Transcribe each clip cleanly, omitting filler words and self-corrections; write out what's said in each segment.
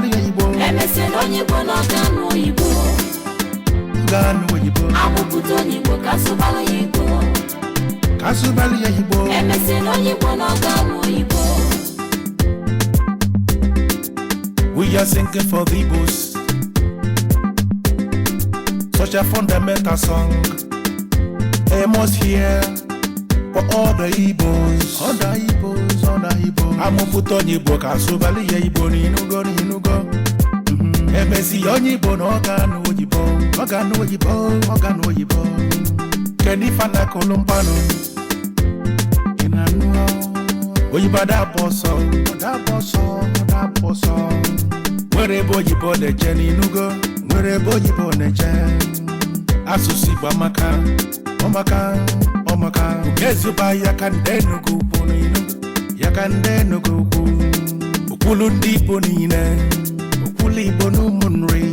Kasubali ya Igbo. Emese n'Onyibo n'Ọganụ Igbo. Ọganụ Igbo. Amụpụta Onyibo kasubali ya Igbo. Kasubali ya Igbo. Emese n'Onyibo n'Ọganụ Igbo. We are singing for the Igbos. Such a fundamental song. I must hear for all the Igbos. All the Igbos, all the Igbos. Amụpụta Onyibo kasubali ya Igbo n'inugo n'inugo. Emesi Onyibo n'Ọganụ Oyibo. Ọganụ Oyibo, Ọganụ Oyibo. Kedi fana kolumbano. Inanua. Oyibo adaboso, adaboso, adaboso. Wherebo Oyibo neje n'inugo. Wherebo Oyibo neje. Asụsụ Igbo amaka, ọmaka, ọmaka. Ugezuba yakande nugu ukwu n'inugo. Yakande nugu ukwu. Ukwulu ndị Igbo niile. Ukwulu Igbo n'ụmụnri.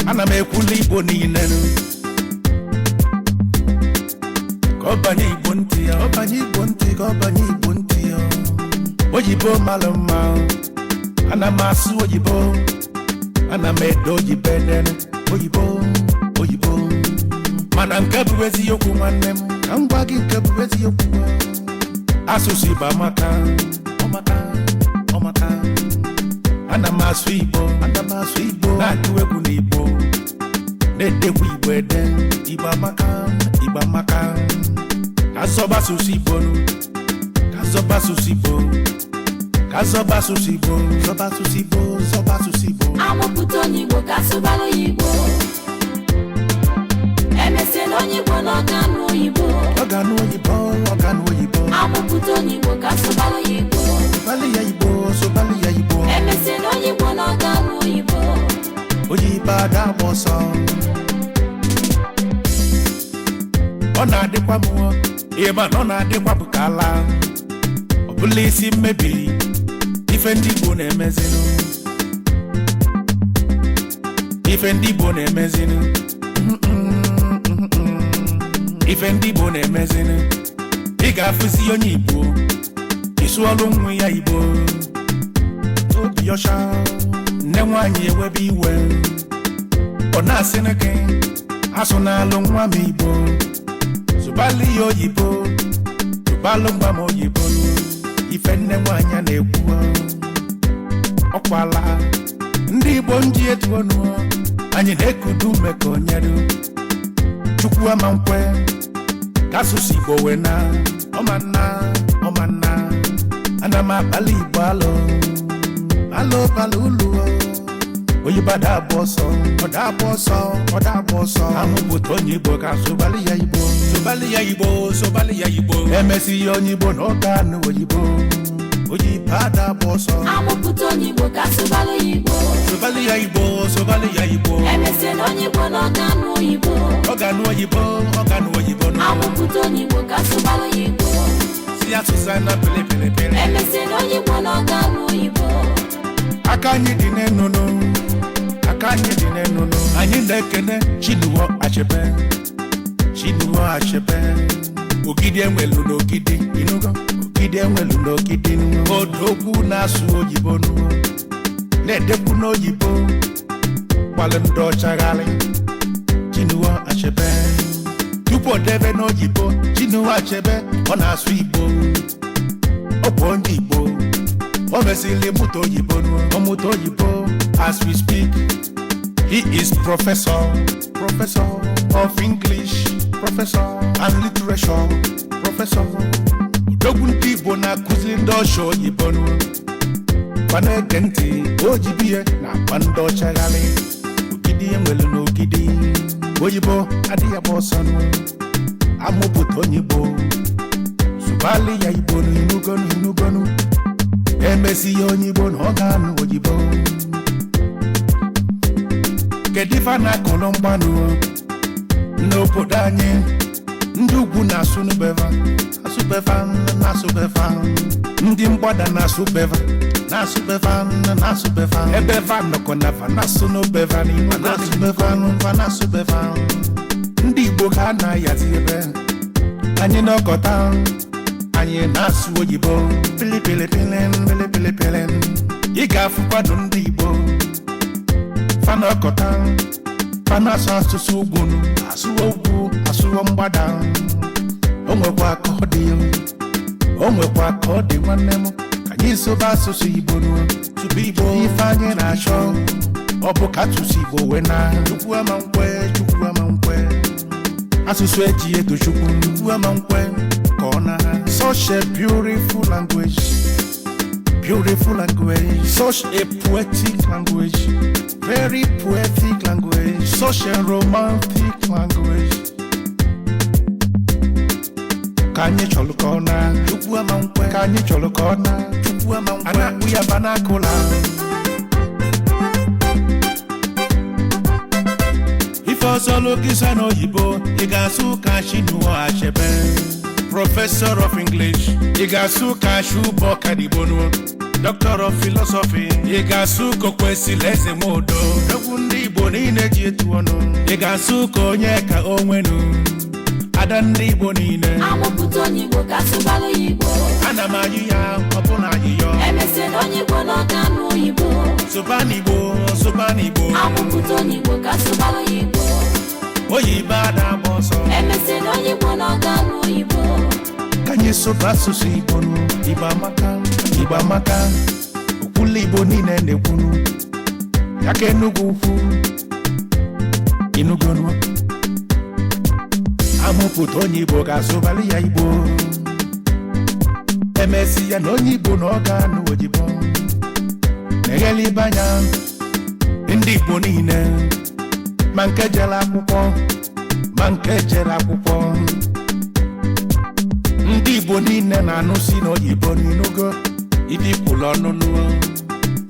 Ana m ekwulu Igbo niile. Kọbanye Igbo ntị ya. Kọbanye Igbo ntị, kọbanye Igbo ntị ya. Oyibo mara mma. Ana m asụ Oyibo. Ana m ede Oyibo edene. Oyibo, Oyibo. Mana nke bụ eziokwu nwanne m. Ka m gwa gị nke bụ eziokwu. Asụsụ Igbo amaka. Ọmaka, ọmaka. Ana m asụ Igbo. Ana m asụ Igbo. Na-agụ egwu n'Igbo. Na-edekwa Igbo ede. Igbo amaka, Igbo amaka. Kazọba asụsụ Igbo. Kazọba asụsụ Igbo. Kazọba asụsụ Igbo. Zọba asụsụ Igbo. Zọba asụsụ Igbo. Amụpụta Onyibo kasubali ya Igbo. Emese n'Onyibo n'Ọganụ Igbo. Ọganụ Oyibo. Ọganụ Oyibo. Amụpụta Onyibo kasubali ya Igbo. Sobali ya Igbo. Sobali ya Igbo. Emese n'Onyibo n'Ọganụ Igbo. Oyibo adaboso. Ọ na-adịkwa m ịma na ọ na-adịkwa bụ ka ala. Ọ bụla isi mmebi ife ndị Igbo na-emezinu. Ife ndị Igbo na-emezinu. Ife ndị Igbo na-emezinu. Ị ga-afụzi onye Igbo isu ọrụ nwa ya Igbo. Obi ọcha nne nwaanyị ewebe iwe. Ọ na-asị na gị asụ n'alụ nwa m Igbo. Subali ya Oyibo. Subalụ ngwa m Oyibo. Ife nne nwaanyị na-ekwu. Ọkwala ndị Igbo nji etu ọnụ. Anyị na-ekudu ume ka onyeru. Chukwu ama nkwe ka asụsụ Igbo wee na. Ọmanna, ọmanna. Ana m akpali Igbo alụ. Alụ balụ ụlọ. Oyibo adabụ ọsọ. Ọ dabụ ọsọ. Ọ dabụ ọsọ. Amụpụta Onyibo kasubali ya Igbo. Sobali ya Igbo. Sobali ya Igbo. Emesi Onyibo n'Ọganụ Oyibo. Oyibo adabụ ọsọ. Amụpụta Onyibo kasubali ya Igbo. Sobali ya Igbo. Sobali ya Igbo. Emese n'Onyibo n'Ọganụ Igbo. Ọganụ Oyibo. Ọganụ Oyibo. Amụpụta Onyibo kasubali ya Igbo. Si asụsụ na pele pele pele. Emese n'Onyibo n'Ọganụ Igbo. Aka anyị dị n'enụnụ. Aka anyị dị n'enụnụ. Anyị na-ekene Chinua Achebe. Chinua Achebe. Ogidi enwelu n'ogidi. Inugo. Ogidi enwelu n'ogidi. Odogwu na-asụ Oyibo n'ụwa. Na-edekwu n'Oyibo. Gbalụ ndị ọchagharị. Chinua Achebe. Tupu o debe n'Oyibo. Chinua Achebe ọ na-asụ Igbo. Ọ bụ onye Igbo. O mesịrị mụta Oyibo. Ọ mụta Oyibo. As we speak, he is professor of English, professor and literature, professor. Odogwu ndị Igbo na-akụziri ndị ọcha Oyibo. Kwana-ege ntị ojibiye na-akpa ndị ọchagharị. Ogidi enwelu n'ogidi. Oyibo adịghị agba ọsọ. Amụpụta Onyibo. Subali ya Igbo n'inugo n'inugo. Emesi ya Onyibo n'Ọganụ Oyibo. Kedu ife na-akọrọ mgbanụ n'obodo anyị? Ndị ugwu na-asụ n'ubeva. Asụbeva na-asụbeva. Ndị mgbada na-asụbeva. Na-asụbeva na-asụbeva. Ebeva nọkọ nafa na-asụ n'ubeva n'ime na-asụbeva n'ụva na-asụbeva. Ndị Igbo ka na-ayazi ebe. Anyị n'ọkọta. Anyị na-asụ Oyibo. Pili pili pili pili pili pili. Ị ga-afụkwado ndị Igbo. fanakọta fanasụ asụsụ ugwunu asụwa ugwu asụwa mgbada o nwekwa ka ọ dị o nwekwa ka ọ dị nwanne m ka anyị sobe asụsụ Igbo tupu Igbo ife anyị na-achọ ọ bụ ka asụsụ Igbo wee na Chukwu ama nkwe Chukwu ama nkwe asụsụ eji eto Chukwu Chukwu ama nkwe ka ọ na such a beautiful language, such a poetic language, very poetic language, such a romantic language. Kanye cholukona, Chukwu ama nkwe. Kanye cholukona, Chukwu ama nkwe. Ana uya banakula. Ife osolo kisa no yibo, igasu kashinuwa achebe. Professor of English, Igasu Kashu Bokadibonu, Doctor of Philosophy, Igasu Kokwesi Leze Modo, Nagundi Bonine Jituano, Igasu Konyeka Onwenu, Adandi Bonine, Amoputoni Bokasu Balo Yibo, Anamaya, Oponayo, MSN Onibo Noganu Yibo, Subanibo, Amoputoni Bokasu Balo Yibo, Oyibada Boso, MSN Onibo Noganu Yibo. Kanye soba asụsụ Igbo Igbo amaka okwula Igbo niile na-ekwunu ya ka Enugu ukwu Enugonu amụpụta onye Igbo ga-asụbali ya Igbo emesi ya na onye Igbo na ọ ga-anụ oyibo na-eghelibe anya ndị Igbo niile ma nke jere akwụkwọ ma nke jere akwụkwọ ndị Igbo niile na-anụsi n'oyibo n'inugo ife ikwulu ọnụnụ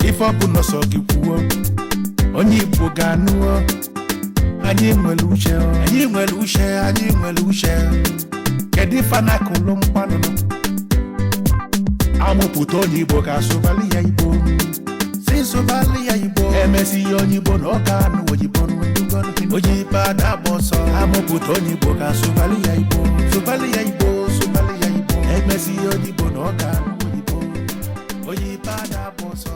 ife ọ bụ n'ọsọ gị kwuo onye Igbo ga-anụọ anyị nwere uche kedu ife na-akụlụ mkpanụnụ amụpụta onye Igbo ga-asụbali ya Igbo si sụbali ya Igbo emesi ya onye Igbo na ọ ga-anụ oyibo onye ibe adagba ọsọ amụpụta onye Igbo ga-asụbali ya Igbo emesi onye Igbo na ọ ga-anụ oyibo onye ibe adagba ọsọ